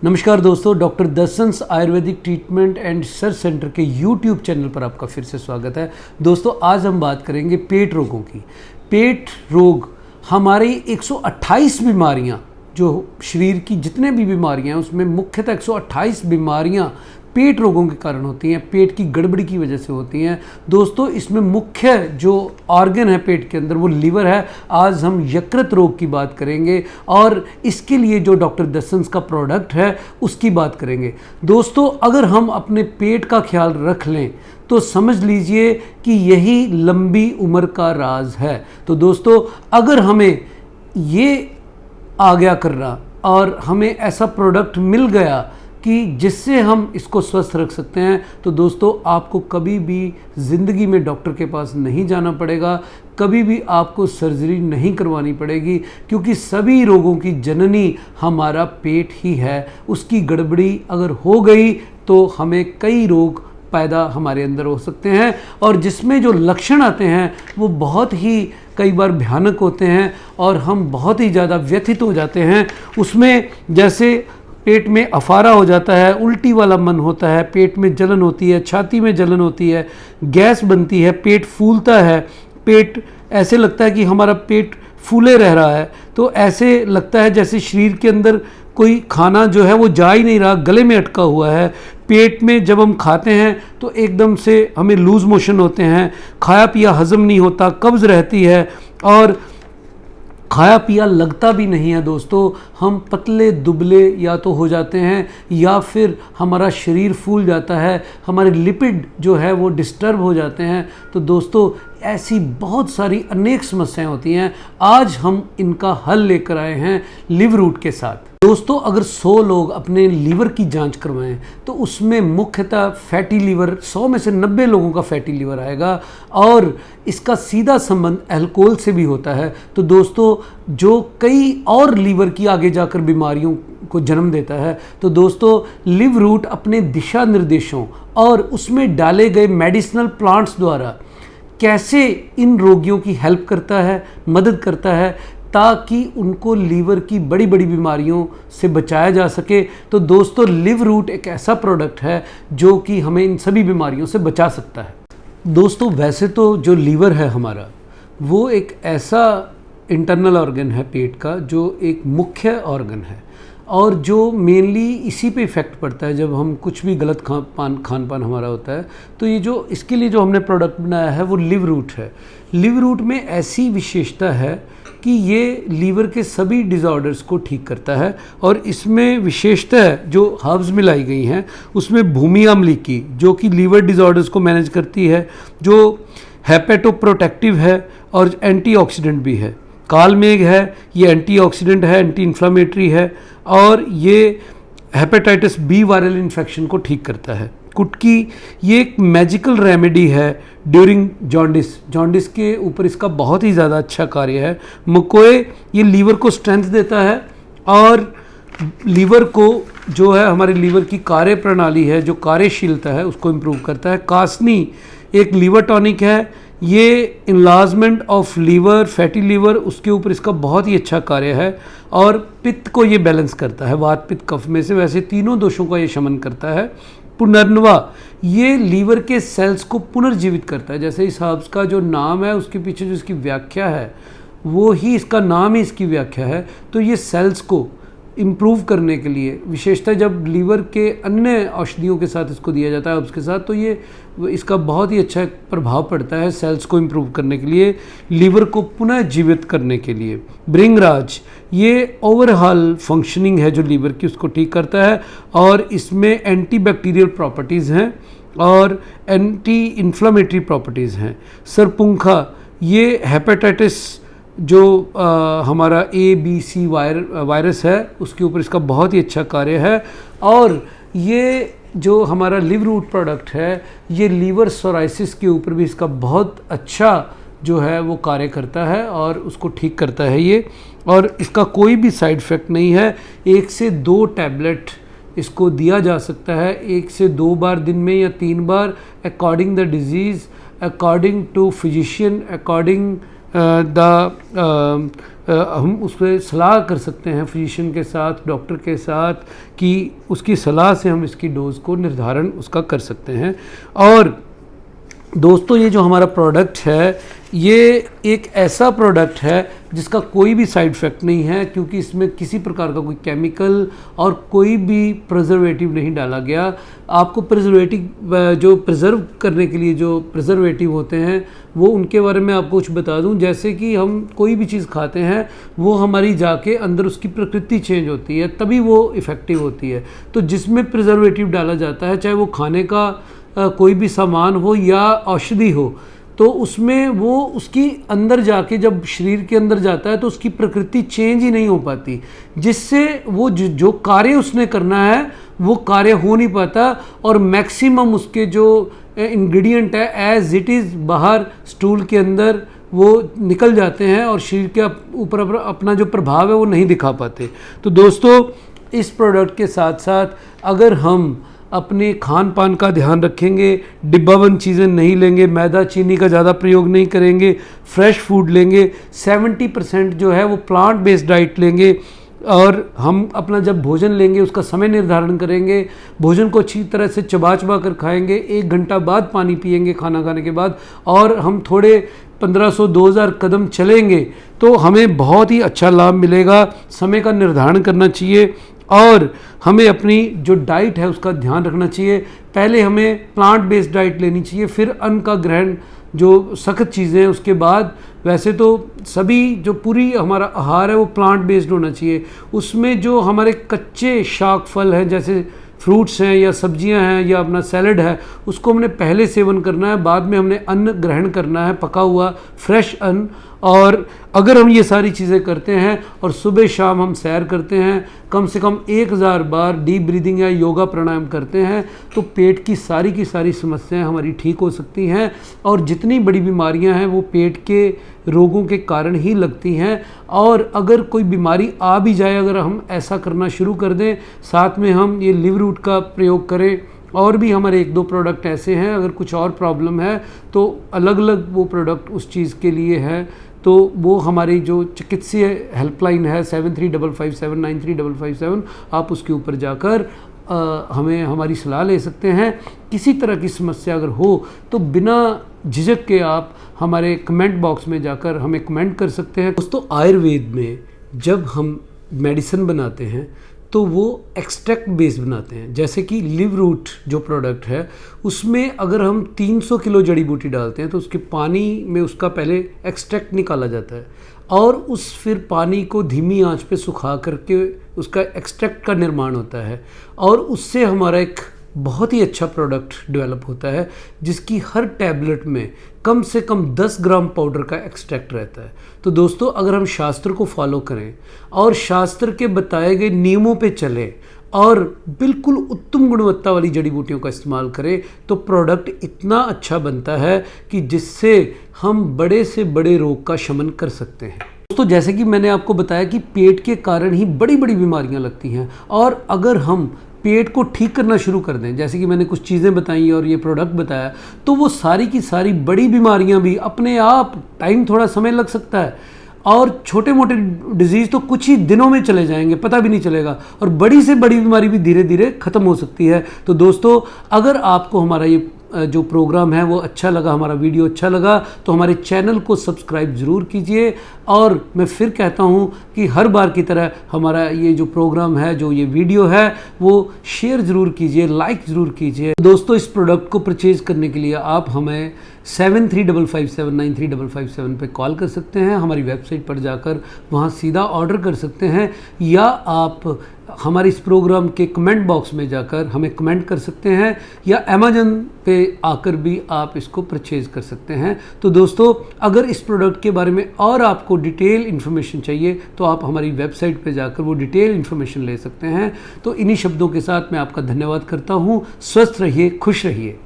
नमस्कार दोस्तों, doctor Darshan's Ayurvedic treatment and research centre के यूट्यूब चैनल पर आपका फिर से स्वागत है। दोस्तों, आज हम बात करेंगे पेट रोगों की। पेट रोग हमारी 128 बीमारियां, जो शरीर की जितने भी बीमारियां हैं उसमें मुख्यतः 128 बीमारियां पेट रोगों के कारण होती हैं, पेट की गड़बड़ी की वजह से होती हैं। दोस्तों, इसमें मुख्य जो ऑर्गन है पेट के अंदर वो लीवर है। आज हम यकृत रोग की बात करेंगे और इसके लिए जो डॉक्टर दर्शंस का प्रोडक्ट है उसकी बात करेंगे। दोस्तों, अगर हम अपने पेट का ख्याल रख लें तो समझ लीजिए कि यही लंबी उम्र का राज है। तो दोस्तों, अगर हमें ये आ गया कर रहा और हमें ऐसा प्रोडक्ट मिल गया कि जिससे हम इसको स्वस्थ रख सकते हैं, तो दोस्तों आपको कभी भी ज़िंदगी में डॉक्टर के पास नहीं जाना पड़ेगा, कभी भी आपको सर्जरी नहीं करवानी पड़ेगी, क्योंकि सभी रोगों की जननी हमारा पेट ही है। उसकी गड़बड़ी अगर हो गई तो हमें कई रोग पैदा हमारे अंदर हो सकते हैं और जिसमें जो लक्षण आते हैं वो बहुत ही कई बार भयानक होते हैं और हम बहुत ही ज़्यादा व्यथित हो जाते हैं। उसमें जैसे पेट में अफारा हो जाता है, उल्टी वाला मन होता है, पेट में जलन होती है, छाती में जलन होती है, गैस बनती है, पेट फूलता है, पेट ऐसे लगता है कि हमारा पेट फूले रह रहा है। तो ऐसे लगता है जैसे शरीर के अंदर कोई खाना जो है वो जा ही नहीं रहा, गले में अटका हुआ है। पेट में जब हम खाते हैं तो एकदम से हमें लूज मोशन होते हैं, खाया पिया हजम नहीं होता, कब्ज़ रहती है और खाया पिया लगता भी नहीं है। दोस्तों, हम पतले दुबले या तो हो जाते हैं या फिर हमारा शरीर फूल जाता है, हमारे लिपिड जो है वो डिस्टर्ब हो जाते हैं। तो दोस्तों, ऐसी बहुत सारी अनेक समस्याएं होती हैं। आज हम इनका हल लेकर आए हैं लिव रूट के साथ। दोस्तों, अगर 100 लोग अपने लीवर की जांच करवाएं तो उसमें मुख्यतः फैटी लीवर, 100 में से 90 लोगों का फैटी लीवर आएगा और इसका सीधा संबंध अल्कोहल से भी होता है। तो दोस्तों, जो कई और लीवर की आगे जाकर बीमारियों को जन्म देता है। तो दोस्तों, लिव रूट अपने दिशा निर्देशों और उसमें डाले गए मेडिसिनल प्लांट्स द्वारा कैसे इन रोगियों की हेल्प करता है, मदद करता है, ताकि उनको लीवर की बड़ी बड़ी बीमारियों से बचाया जा सके। तो दोस्तों, लिव रूट एक ऐसा प्रोडक्ट है जो कि हमें इन सभी बीमारियों से बचा सकता है। दोस्तों, वैसे तो जो लीवर है हमारा वो एक ऐसा इंटरनल ऑर्गन है पेट का जो एक मुख्य ऑर्गन है और जो मेनली इसी पे इफ़ेक्ट पड़ता है जब हम कुछ भी गलत खान पान हमारा होता है। तो ये जो इसके लिए जो हमने प्रोडक्ट बनाया है वो लिव रूट है। लिव रूट में ऐसी विशेषता है कि ये लीवर के सभी डिज़ॉर्डर्स को ठीक करता है और इसमें विशेषता जो हर्ब्स मिलाई गई हैं उसमें भूमि अम्ली की, जो कि लीवर डिज़ॉर्डर्स को मैनेज करती है, जो हेपेटोप्रोटेक्टिव है और एंटीऑक्सीडेंट भी है। कालमेघ है, ये एंटीऑक्सीडेंट है, एंटी इन्फ्लामेटरी है और ये हेपेटाइटिस बी वायरल इन्फेक्शन को ठीक करता है। कुटकी ये एक मैजिकल रेमेडी है ड्यूरिंग जॉन्डिस के ऊपर इसका बहुत ही ज़्यादा अच्छा कार्य है। मकोए ये लीवर को स्ट्रेंथ देता है और लीवर को जो है हमारे लीवर की कार्य प्रणाली है, जो कार्यशीलता है उसको इम्प्रूव करता है। कासनी एक लीवर टॉनिक है, ये enlargement of liver, fatty liver, उसके ऊपर इसका बहुत ही अच्छा कार्य है और पित्त को ये बैलेंस करता है, वात पित्त कफ में से, वैसे तीनों दोषों का ये शमन करता है। पुनर्नवा ये लीवर के सेल्स को पुनर्जीवित करता है। जैसे इस हर्ब्स का जो नाम है उसके पीछे जो इसकी व्याख्या है वो ही इसका नाम ही इसकी व्याख्या है। तो ये सेल्स को इम्प्रूव करने के लिए विशेषतः जब लीवर के अन्य औषधियों के साथ इसको दिया जाता है उसके साथ, तो ये इसका बहुत ही अच्छा प्रभाव पड़ता है सेल्स को इम्प्रूव करने के लिए, लीवर को पुनः जीवित करने के लिए। भृंगराज ये ओवरऑल फंक्शनिंग है जो लीवर की उसको ठीक करता है और इसमें एंटीबैक्टीरियल प्रॉपर्टीज़ हैं और एंटी इन्फ्लामेटरी प्रॉपर्टीज़ हैं। सरपुंखा ये हेपेटाइटिस जो हमारा ABC वायरस है उसके ऊपर इसका बहुत ही अच्छा कार्य है और ये जो हमारा लिव रूट प्रोडक्ट है ये लीवर सोराइसिस के ऊपर भी इसका बहुत अच्छा जो है वो कार्य करता है और उसको ठीक करता है ये, और इसका कोई भी साइड इफ़ेक्ट नहीं है। 1 से 2 टैबलेट इसको दिया जा सकता है, 1 से 2 बार दिन में या 3 बार, according the disease, according to physician, according हम उस पर सलाह कर सकते हैं फिजिशियन के साथ, डॉक्टर के साथ, कि उसकी सलाह से हम इसकी डोज़ को निर्धारण उसका कर सकते हैं। और दोस्तों ये जो हमारा प्रोडक्ट है ये एक ऐसा प्रोडक्ट है जिसका कोई भी साइड इफ़ेक्ट नहीं है, क्योंकि इसमें किसी प्रकार का कोई केमिकल और कोई भी प्रिजर्वेटिव नहीं डाला गया। आपको प्रिजर्वेटिव जो प्रिजर्व करने के लिए जो प्रिजर्वेटिव होते हैं वो उनके बारे में आपको कुछ बता दूं। जैसे कि हम कोई भी चीज़ खाते हैं वो हमारी जाके अंदर उसकी प्रकृति चेंज होती है, तभी वो इफ़ेक्टिव होती है। तो जिसमें प्रिजर्वेटिव डाला जाता है, चाहे वो खाने का कोई भी सामान हो या औषधि हो, तो उसमें वो उसकी अंदर जाके जब शरीर के अंदर जाता है तो उसकी प्रकृति चेंज ही नहीं हो पाती, जिससे वो जो कार्य उसने करना है वो कार्य हो नहीं पाता, और मैक्सिमम उसके जो इंग्रेडिएंट है एज इट इज़ बाहर स्टूल के अंदर वो निकल जाते हैं और शरीर के ऊपर अपना जो प्रभाव है वो नहीं दिखा पाते। तो दोस्तों इस प्रोडक्ट के साथ साथ अगर हम अपने खान पान का ध्यान रखेंगे, डिब्बाबंद चीज़ें नहीं लेंगे, मैदा चीनी का ज़्यादा प्रयोग नहीं करेंगे, फ्रेश फूड लेंगे, 70% जो है वो प्लांट बेस्ड डाइट लेंगे, और हम अपना जब भोजन लेंगे उसका समय निर्धारण करेंगे, भोजन को अच्छी तरह से चबा चबा कर खाएंगे, 1 घंटा बाद पानी पिएंगे खाना खाने के बाद, और हम थोड़े 1500-2000 कदम चलेंगे तो हमें बहुत ही अच्छा लाभ मिलेगा। समय का निर्धारण करना चाहिए और हमें अपनी जो डाइट है उसका ध्यान रखना चाहिए। पहले हमें प्लांट बेस्ड डाइट लेनी चाहिए, फिर अन्न का ग्रहण, जो सख्त चीज़ें हैं उसके बाद। वैसे तो सभी जो पूरी हमारा आहार है वो प्लांट बेस्ड होना चाहिए। उसमें जो हमारे कच्चे शाक फल हैं, जैसे फ्रूट्स हैं या सब्जियां हैं या अपना सैलड है, उसको हमने पहले सेवन करना है, बाद में हमने अन्न ग्रहण करना है, पका हुआ फ्रेश अन्न। और अगर हम ये सारी चीज़ें करते हैं और सुबह शाम हम सैर करते हैं, कम से कम 1000 बार डीप ब्रीदिंग या योगा प्राणायाम करते हैं, तो पेट की सारी समस्याएं हमारी ठीक हो सकती हैं। और जितनी बड़ी बीमारियां हैं वो पेट के रोगों के कारण ही लगती हैं। और अगर कोई बीमारी आ भी जाए, अगर हम ऐसा करना शुरू कर दें, साथ में हम ये लिव रूट का प्रयोग करें, और भी हमारे 1-2 प्रोडक्ट ऐसे हैं, अगर कुछ और प्रॉब्लम है तो अलग अलग वो प्रोडक्ट उस चीज़ के लिए है। तो वो हमारी जो चिकित्सीय हेल्पलाइन है 7355793557, आप उसके ऊपर जाकर हमें हमारी सलाह ले सकते हैं। किसी तरह की समस्या अगर हो तो बिना झिझक के आप हमारे कमेंट बॉक्स में जाकर हमें कमेंट कर सकते हैं। दोस्तों आयुर्वेद में जब हम मेडिसिन बनाते हैं तो वो एक्सट्रैक्ट बेस बनाते हैं। जैसे कि लिव रूट जो प्रोडक्ट है उसमें अगर हम 300 किलो जड़ी बूटी डालते हैं तो उसके पानी में उसका पहले एक्सट्रैक्ट निकाला जाता है, और उस फिर पानी को धीमी आंच पे सुखा करके उसका एक्सट्रैक्ट का निर्माण होता है, और उससे हमारा एक बहुत ही अच्छा प्रोडक्ट डेवलप होता है, जिसकी हर टैबलेट में कम से कम 10 ग्राम पाउडर का एक्सट्रैक्ट रहता है। तो दोस्तों अगर हम शास्त्र को फॉलो करें और शास्त्र के बताए गए नियमों पे चलें और बिल्कुल उत्तम गुणवत्ता वाली जड़ी बूटियों का इस्तेमाल करें, तो प्रोडक्ट इतना अच्छा बनता है कि जिससे हम बड़े से बड़े रोग का शमन कर सकते हैं। दोस्तों जैसे कि मैंने आपको बताया कि पेट के कारण ही बड़ी बड़ी बीमारियां लगती हैं, और अगर हम पेट को ठीक करना शुरू कर दें, जैसे कि मैंने कुछ चीज़ें बताई और ये प्रोडक्ट बताया, तो वो सारी की सारी बड़ी बीमारियां भी अपने आप, टाइम थोड़ा समय लग सकता है, और छोटे मोटे डिजीज़ तो कुछ ही दिनों में चले जाएंगे, पता भी नहीं चलेगा, और बड़ी से बड़ी बीमारी भी धीरे धीरे ख़त्म हो सकती है। तो दोस्तों अगर आपको हमारा ये जो प्रोग्राम है वो अच्छा लगा, हमारा वीडियो अच्छा लगा, तो हमारे चैनल को सब्सक्राइब ज़रूर कीजिए। और मैं फिर कहता हूँ कि हर बार की तरह हमारा ये जो प्रोग्राम है, जो ये वीडियो है, वो शेयर ज़रूर कीजिए, लाइक ज़रूर कीजिए। दोस्तों इस प्रोडक्ट को परचेज़ करने के लिए आप हमें 7355793557 पे कॉल कर सकते हैं, हमारी वेबसाइट पर जाकर वहाँ सीधा ऑर्डर कर सकते हैं, या आप हमारे इस प्रोग्राम के कमेंट बॉक्स में जाकर हमें कमेंट कर सकते हैं, या अमेज़न पे आकर भी आप इसको परचेज़ कर सकते हैं। तो दोस्तों अगर इस प्रोडक्ट के बारे में और आपको डिटेल इन्फॉर्मेशन चाहिए तो आप हमारी वेबसाइट पे जाकर वो डिटेल इन्फॉर्मेशन ले सकते हैं। तो इन्हीं शब्दों के साथ मैं आपका धन्यवाद करता हूँ। स्वस्थ रहिए, खुश रहिए।